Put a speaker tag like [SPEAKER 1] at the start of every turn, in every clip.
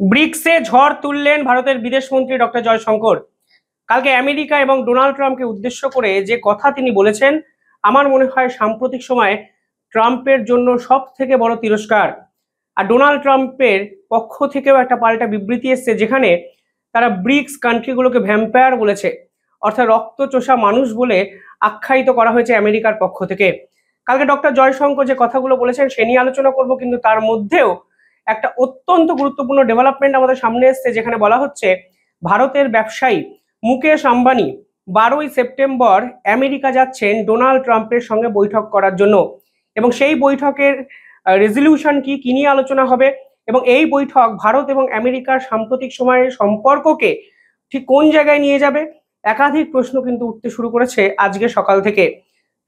[SPEAKER 1] ব্রিক্সে ঝড় তুললেন ভারতের বিদেশমন্ত্রী ডক্টর জয়শঙ্কর। কালকে আমেরিকা এবং ডোনাল্ড ট্রাম্পকে উদ্দেশ্য করে যে কথা তিনি বলেছেন, আমার মনে হয় সাম্প্রতিক সময়ে ট্রাম্পের জন্য সব থেকে বড় তিরস্কার। আর ডোনাল্ড ট্রাম্পের পক্ষ থেকেও একটা পাল্টা বিবৃতি এসছে, যেখানে তারা ব্রিক্স কান্ট্রিগুলোকে ভ্যাম্পায়ার বলেছে, অর্থাৎ রক্তচোষা মানুষ বলে আখ্যায়িত করা হয়েছে আমেরিকার পক্ষ থেকে। কালকে ডক্টর জয়শঙ্কর যে কথাগুলো বলেছেন সে নিয়ে আলোচনা করব, কিন্তু তার মধ্যেও একটা অত্যন্ত গুরুত্বপূর্ণ ডেভেলপমেন্ট আমাদের সামনে এসছে, যেখানে বলা হচ্ছে ভারতের ব্যবসায়ী মুকেশ আম্বানি 12ই সেপ্টেম্বর আমেরিকা যাচ্ছেন ডোনাল্ড ট্রাম্পের সঙ্গে বৈঠক করার জন্য। এবং সেই বৈঠকের রেজলিউশন কি নিয়ে আলোচনা হবে, এবং এই বৈঠক ভারত এবং আমেরিকার সাম্প্রতিক সময়ের সম্পর্ককে ঠিক কোন জায়গায় নিয়ে যাবে, একাধিক প্রশ্ন কিন্তু উঠতে শুরু করেছে আজকে সকাল থেকে।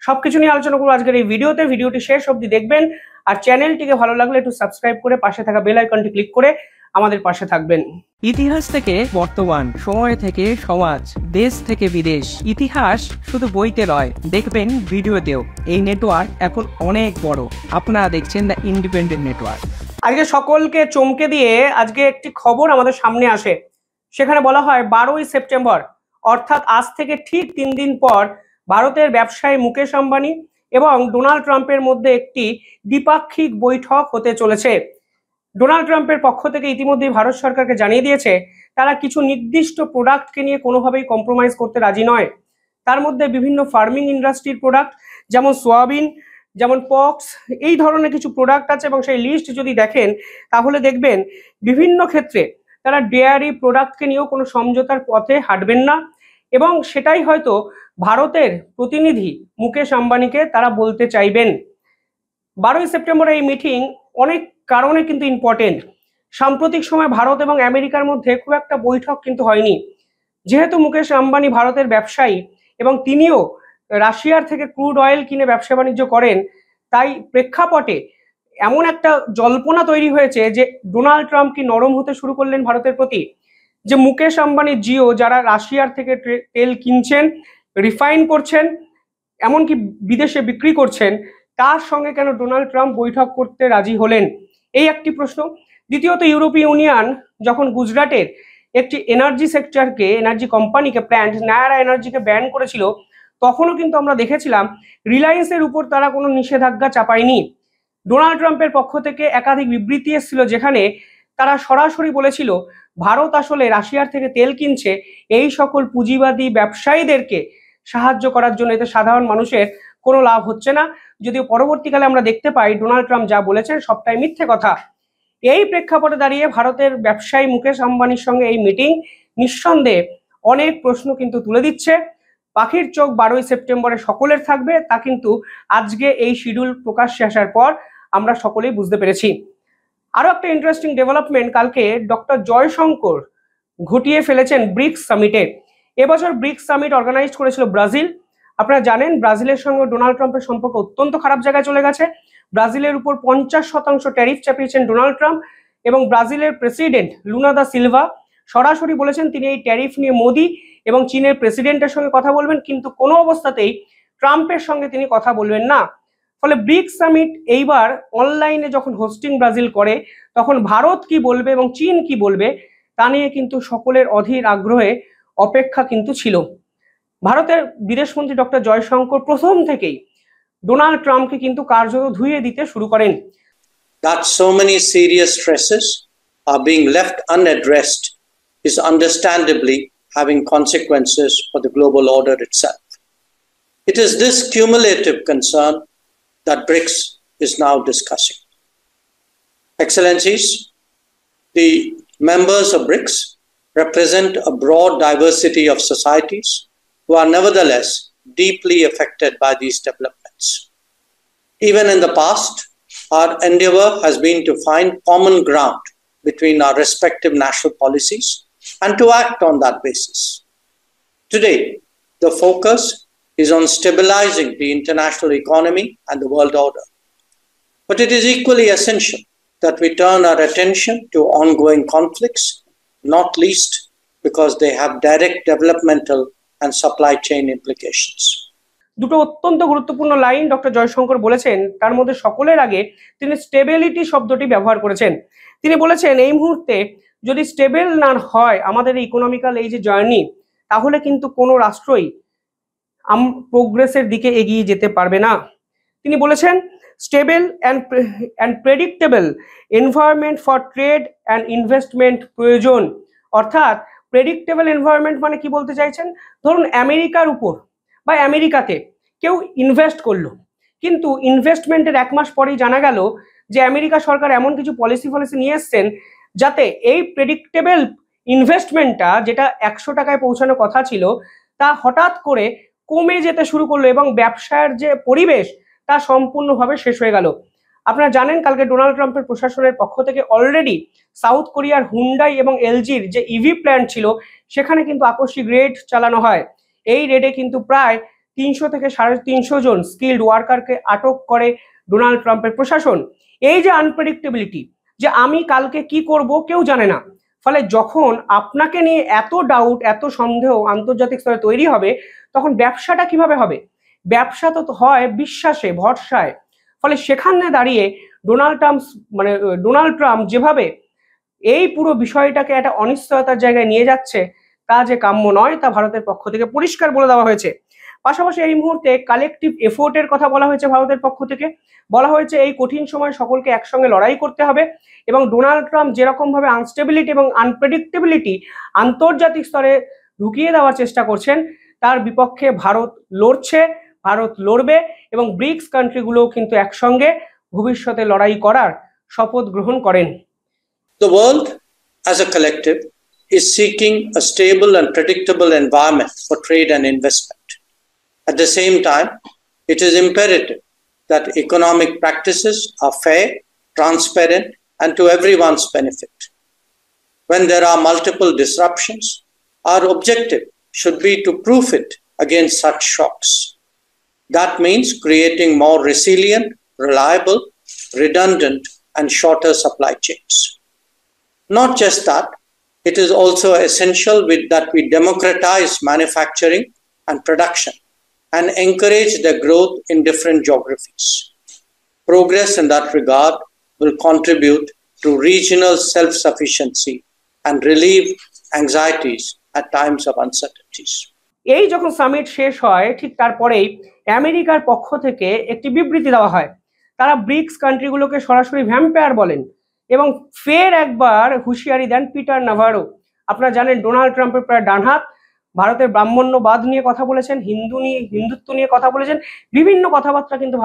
[SPEAKER 1] সবকিছু নিয়ে আলোচনা করবো আজকের এই ভিডিওতে। ভিডিওটি শেষ অবধি দেখবেন, আর চ্যানেলটিকে ভালো লাগলে একটু সাবস্ক্রাইব করে পাশে থাকা বেল আইকনটি ক্লিক করে আমাদের পাশে থাকবেন।
[SPEAKER 2] ইতিহাস থেকে বর্তমান, সময় থেকে সমাজ, দেশ থেকে বিদেশ, ইতিহাস শুধু বইতে নয়, দেখবেন ভিডিওতেও। এই নেটওয়ার্ক এখন অনেক বড়। আপনারা দেখছেন দ্য ইন্ডিপেন্ডেন্ট নেটওয়ার্ক।
[SPEAKER 1] আজকে সকলকে চমকে দিয়ে আজকে একটি খবর আমাদের সামনে আসে, সেখানে বলা হয় 12ই সেপ্টেম্বর অর্থাৎ আজ থেকে ঠিক 3 দিন পর ভারতের ব্যবসায়ী মুকেশ আম্বানি এবং ডোনাল্ড ট্রাম্পের মধ্যে একটি দ্বিপাক্ষিক বৈঠক হতে চলেছে। ডোনাল্ড ট্রাম্পের পক্ষ থেকে ইতিমধ্যেই ভারত সরকারকে জানিয়ে দিয়েছে তারা কিছু নির্দিষ্ট প্রোডাক্টকে নিয়ে কোনোভাবেই কম্প্রোমাইজ করতে রাজি নয়। তার মধ্যে বিভিন্ন ফার্মিং ইন্ডাস্ট্রির প্রোডাক্ট, যেমন সোয়াবিন, যেমন পক্স, এই ধরনের কিছু প্রোডাক্ট আছে। এবং সেই লিস্ট যদি দেখেন তাহলে দেখবেন বিভিন্ন ক্ষেত্রে তারা ডেয়ারি প্রোডাক্টকে নিয়েও কোনো সমঝোতার পথে হাঁটবেন না। এবং সেটাই হয়তো ভারতের প্রতিনিধি মুকেশ আম্বানিকে তারা বলতে চাইবেন। 12ই সেপ্টেম্বর এই মিটিং অনেক কারণে কিন্তু ইম্পর্টেন্ট। সাম্প্রতিক সময় ভারত এবং আমেরিকার মধ্যে খুব একটা বৈঠক কিন্তু হয়নি, যেহেতু মুকেশ আম্বানি ভারতের ব্যবসায়ী এবং তিনিও রাশিয়ার থেকে ক্রুড অয়েল কিনে ব্যবসা বাণিজ্য করেন। তাই প্রেক্ষাপটে এমন একটা জল্পনা তৈরি হয়েছে যে ডোনাল্ড ট্রাম্প কি নরম হতে শুরু করলেন ভারতের প্রতি, যে মুকেশ আম্বানি জিও যারা রাশিয়ার থেকে তেল কিনছেন, রিফাইন করছেন, এমনকি বিদেশে বিক্রি করছেন, তার সঙ্গে কেন ডোনাল্ড ট্রাম্প বৈঠক করতে রাজি হলেন, এই একটি প্রশ্ন। দ্বিতীয়ত, ইউরোপীয় ইউনিয়ন যখন গুজরাটের একটি এনার্জি সেক্টরকে, এনার্জি কোম্পানিকে, প্ল্যান্ট নায়ারা এনার্জিকে ব্যান করেছিল, তখনও কিন্তু আমরা দেখেছিলাম রিলায়েন্সের উপর তারা কোনো নিষেধাজ্ঞা চাপায়নি। ডোনাল্ড ট্রাম্পের পক্ষ থেকে একাধিক বিবৃতি এসেছিল, যেখানে তারা সরাসরি বলেছিল ভারত আসলে রাশিয়ার থেকে তেল কিনছে এই সকল পুঁজিবাদী ব্যবসায়ীদেরকে সাহায্য করার জন্য, এতে সাধারণ মানুষের কোনো লাভ হচ্ছে না। যদিও পরবর্তীকালে আমরা দেখতে পাই ডোনাল্ড ট্রাম্প যা বলেছেন সবটাই মিথ্যে কথা। এই প্রেক্ষাপটে দাঁড়িয়ে ভারতের ব্যবসায়ী মুকেশ আম্বানির সঙ্গে এই মিটিং নিঃসন্দেহে অনেক প্রশ্ন কিন্তু তুলে দিচ্ছে। পাখির চোখ 12ই সেপ্টেম্বরে সকলের থাকবে, তা কিন্তু আজকে এই শিডিউল প্রকাশ্যে আসার পর আমরা সকলেই বুঝতে পেরেছি। আরো একটা ইন্টারেস্টিং ডেভেলপমেন্ট কালকে ডক্টর জয়শঙ্কর ঘটিয়ে ফেলেছেন ব্রিক্স সামিটে। এবছর ব্রিক্স সামিট অর্গানাইজ করেছিল ব্রাজিল। আপনারা জানেন ব্রাজিলের সঙ্গে ডোনাল্ড ট্রাম্পের সম্পর্ক অত্যন্ত খারাপ জায়গায় চলে গেছে। ব্রাজিলের উপর 50% ট্যারিফ চাপিয়েছেন ডোনাল্ড ট্রাম্প, এবং ব্রাজিলের প্রেসিডেন্ট লুনা দা সিলভা সরাসরি বলেছেন তিনি এই ট্যারিফ নিয়ে মোদি এবং চীনের প্রেসিডেন্টের সঙ্গে কথা বলবেন, কিন্তু কোনো অবস্থাতেই ট্রাম্পের সঙ্গে তিনি কথা বলবেন না। ফলে ব্রিক্স সামিট এইবার অনলাইনে যখন হোস্টিং ব্রাজিল করে, তখন ভারত কি বলবে এবং চীন কি বলবে তা নিয়ে কিন্তু সকলের অধীর আগ্রহে অপেক্ষা কিন্তু ছিল। ভারতের বিদেশমন্ত্রী ডক্টর জয়শঙ্কর প্রথম থেকেই ডোনাল্ড ট্রাম্পকে কিন্তু কার্যত ধুয়ে দিতে শুরু করেন।
[SPEAKER 3] That so many serious stresses are being left unaddressed is understandably having consequences for the global order itself. It is this cumulative concern that BRICS is now discussing. Excellencies, the members of BRICS represent a broad diversity of societies who are nevertheless deeply affected by these developments. Even in the past, our endeavor has been to find common ground between our respective national policies and to act on that basis. Today, the focus is on stabilizing the international economy and the world order. But it is equally essential that we turn our attention to ongoing conflicts, not least because they have direct developmental and supply chain implications.
[SPEAKER 1] দুটো অত্যন্ত গুরুত্বপূর্ণ line doctor Jaishankar বলেছেন, তার মধ্যে সকলের আগে তিনি stability শব্দটি ব্যবহার করেছেন। তিনি বলেছেন এই মুহূর্তে যদি স্টেবল না হয় আমাদের ইকোনমিক্যাল এই যে জার্নি, তাহলে কিন্তু কোনো রাষ্ট্রই প্রোগ্রেসের দিকে এগিয়ে যেতে পারবে না। তিনি বলেছেন stable and predictable environment for trade and investment প্রয়োজন। অর্থাৎ প্রেডিক্টেবল এনভায়রনমেন্ট মানে কি বলতে চাইছেন, ধরুন আমেরিকার উপর বা আমেরিকাতে কেউ ইনভেস্ট করলো, কিন্তু ইনভেস্টমেন্টের 1 মাস পরেই জানা গেল যে আমেরিকা সরকার এমন কিছু পলিসি নিয়ে এসছেন যাতে এই প্রেডিক্টেবল ইনভেস্টমেন্টটা, যেটা 100 টাকায় পৌঁছানোর কথা ছিল, তা হঠাৎ করে কমে যেতে শুরু করলো এবং ব্যবসার যে পরিবেশ তা সম্পূর্ণভাবে শেষ হয়ে গেল। আপনারা জানেন কালকে ডোনাল্ড ট্রাম্পের প্রশাসনের পক্ষ থেকে অলরেডি সাউথ কোরিয়ার হুন্ডাই এবং এলজির যে ইভি প্ল্যান্ট ছিল সেখানে কিন্তু আকস্মিক রেড চালানো হয়। এই রেডে কিন্তু প্রায় 300 থেকে 350 জন স্কিল্ড ওয়ার্কারকে আটক করে ডোনাল্ড ট্রাম্পের প্রশাসন। এই যে আনপ্রেডিক্টেবিলিটি, যে আমি কালকে কি করব কেউ জানে না, ফলে যখন আপনাকে নিয়ে এত ডাউট, এত সন্দেহ আন্তর্জাতিক স্তরে তৈরি হবে, তখন ব্যবসাটা কিভাবে হবে? ব্যবসা তো হয় বিশ্বাসে, ভরসায়। ফলে সেখানে দাঁড়িয়ে ডোনাল্ড ট্রাম্প যেভাবে এই পুরো বিষয়টাকে একটা অনিশ্চয়তার জায়গায় নিয়ে যাচ্ছে, তা যে কাম্য নয় তা ভারতের পক্ষ থেকে পরিষ্কার বলে দেওয়া হয়েছে। পাশাপাশি এই মুহূর্তে কালেকটিভ এফোর্টের কথা বলা হয়েছে ভারতের পক্ষ থেকে। বলা হয়েছে এই কঠিন সময় সকলকে একসঙ্গে লড়াই করতে হবে এবং ডোনাল্ড ট্রাম্প যেরকম ভাবে আনস্টেবিলিটি এবং আনপ্রেডিক্টেবিলিটি আন্তর্জাতিক স্তরে ঢুকিয়ে দেওয়ার চেষ্টা করছেন, তার বিপক্ষে ভারত লড়ছে, ভারত লড়বে এবং ব্রিক্স কান্ট্রিগুলোও কিন্তু একসঙ্গে ভবিষ্যতে লড়াই করার শপথ গ্রহণ করেন।
[SPEAKER 3] The world as a collective is seeking a stable and predictable environment for trade and investment. At the same time, it is imperative that economic practices are fair, transparent, and to everyone's benefit. When there are multiple disruptions, our objective should be to proof it against such shocks. That means creating more resilient, reliable, redundant, and shorter supply chains. Not just that, it is also essential that we democratize manufacturing and production and encourage their growth in different geographies. Progress in that regard will contribute to regional self-sufficiency and relieve anxieties at times of uncertainties.
[SPEAKER 1] এই যখন summit শেষ হয় ঠিক তারপরেই আমেরিকার পক্ষ থেকে একটি বিবৃতি দেওয়া হয়। তারা ব্রিক্স কান্ট্রিগুলোকে সরাসরি ভ্যাম্পায়ার বলেন এবং ফের একবার হুঁশিয়ারি দেন পিটার নাভারো। আপনারা জানেন ডোনাল্ড ট্রাম্পের প্রায় ডানহাত, ভারতের ব্রাহ্মণ্যবাদ নিয়ে কথা বলেছেন, হিন্দুত্ব নিয়ে কথা বলেছেন, বিভিন্ন কথাবার্তা কিন্তু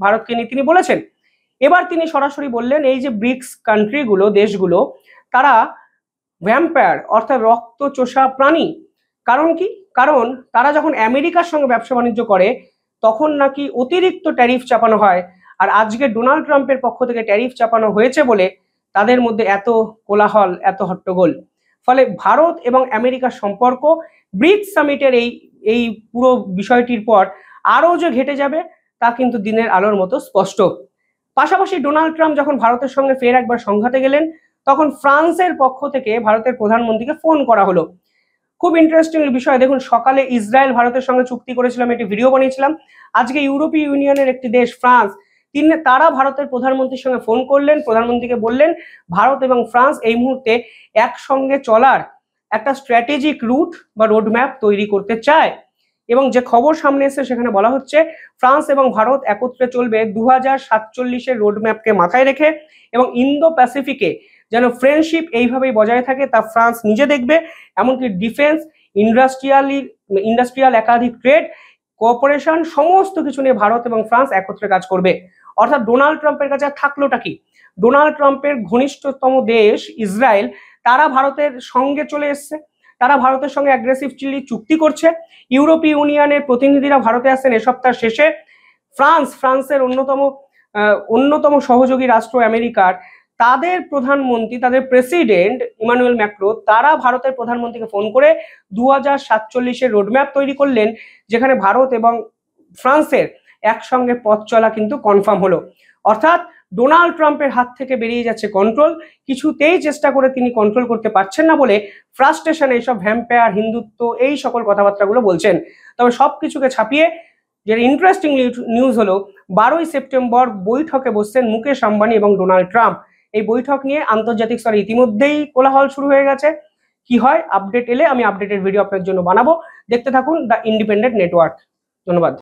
[SPEAKER 1] ভারতকে নিয়ে তিনি বলেছেন। এবার তিনি সরাসরি বললেন এই যে ব্রিক্স কান্ট্রিগুলো, দেশগুলো, তারা ভ্যাম্পায়ার অর্থাৎ রক্ত চোষা প্রাণী। কারণ কি? কারণ তারা যখন আমেরিকার সঙ্গে ব্যবসা বাণিজ্য করে তখন নাকি অতিরিক্ত ট্যারিফ চাপানো হয়, আর আজকে ডোনাল্ড ট্রাম্পের পক্ষ থেকে ট্যারিফ চাপানো হয়েছে বলে তাদের মধ্যে এত কোলাহল, এত হট্টগোল। ফলে ভারত এবং আমেরিকার সম্পর্ক ব্রিক্স সামিটের এই পুরো বিষয়টির পর আরও যে ঘেটে যাবে তা কিন্তু দিনের আলোর মতো স্পষ্ট। পাশাপাশি ডোনাল্ড ট্রাম্প যখন ভারতের সঙ্গে ফের একবার সংঘাতে গেলেন, তখন ফ্রান্সের পক্ষ থেকে ভারতের প্রধানমন্ত্রীকে ফোন করা হলো। খুব ইন্টারেস্টিং বিষয়, দেখুন সকালে ইসরায়েল ভারতের সঙ্গে চুক্তি করেছিলাম, একটি ভিডিও বানিয়েছিলাম। আজকে ইউরোপীয় ইউনিয়নের একটি দেশ ফ্রান্স, তারা ভারতের প্রধানমন্ত্রীর সঙ্গে ফোন করলেন, প্রধানমন্ত্রীকে বললেন ভারত এবং ফ্রান্স এই মুহূর্তে একসঙ্গে চলার একটা স্ট্র্যাটেজিক রুট বা রোডম্যাপ তৈরি করতে চায়। এবং যে খবর সামনে এসেছে সেখানে বলা হচ্ছে ফ্রান্স এবং ভারত একত্রে চলবে 2047-এর রোডম্যাপকে মাথায় রেখে, এবং ইন্দো প্যাসিফিকে যেন ফ্রেন্ডশিপ এইভাবেই বজায় থাকে তা ফ্রান্স নিজে দেখবে। এমনকি ডিফেন্স, ইন্ডাস্ট্রিয়াল একাধিক ট্রেড, কোঅপারেশন, সমস্ত কিছু নিয়ে ভারত এবং ফ্রান্স একত্রে কাজ করবে। অর্থাৎ ডোনাল্ড ট্রাম্পের কাছে থাকলোটা কি? ডোনাল্ড ট্রাম্পের ঘনিষ্ঠতম দেশ ইসরায়েল, তারা ভারতের সঙ্গে চলে এসছে, তারা ভারতের সঙ্গে অ্যাগ্রেসিভলি চুক্তি করছে। ইউরোপীয় ইউনিয়নের প্রতিনিধিরা ভারতে আসছেন এ সপ্তাহ শেষে। ফ্রান্সের অন্যতম সহযোগী রাষ্ট্র আমেরিকার, তাদের প্রধানমন্ত্রী, তাদের প্রেসিডেন্ট ইমানুয়েল ম্যাক্রো, তারা ভারতের প্রধানমন্ত্রীকে ফোন করে 2047-এর রোডম্যাপ তৈরি করলেন, যেখানে ভারত এবং ফ্রান্সের একসঙ্গে পথ চলা কিন্তু কনফার্ম হলো। অর্থাৎ ডোনাল্ড ট্রাম্পের হাত থেকে বেরিয়ে যাচ্ছে কন্ট্রোল, কিছুতেই চেষ্টা করে তিনি কন্ট্রোল করতে পারছেন না বলে ফ্রাস্ট্রেশনে এইসব ভ্যাম্পায়ার, হিন্দুত্ব, এই সকল কথাবার্তাগুলো বলছেন। তবে সবকিছুকে ছাপিয়ে যে ইন্টারেস্টিং নিউজ হলো 12ই সেপ্টেম্বর বৈঠকে বসছেন মুকেশ আম্বানি এবং ডোনাল্ড ট্রাম্প। এই বৈঠক নিয়ে আন্তর্জাতিক স্তরে ইতিমধ্যেই কোলাহল শুরু হয়ে গেছে। কি হয় আপডেট এলে আমি আপডেটের ভিডিও আপনার জন্য বানাবো। দেখতে থাকুন দ্য ইন্ডিপেন্ডেন্ট নেটওয়ার্ক। ধন্যবাদ।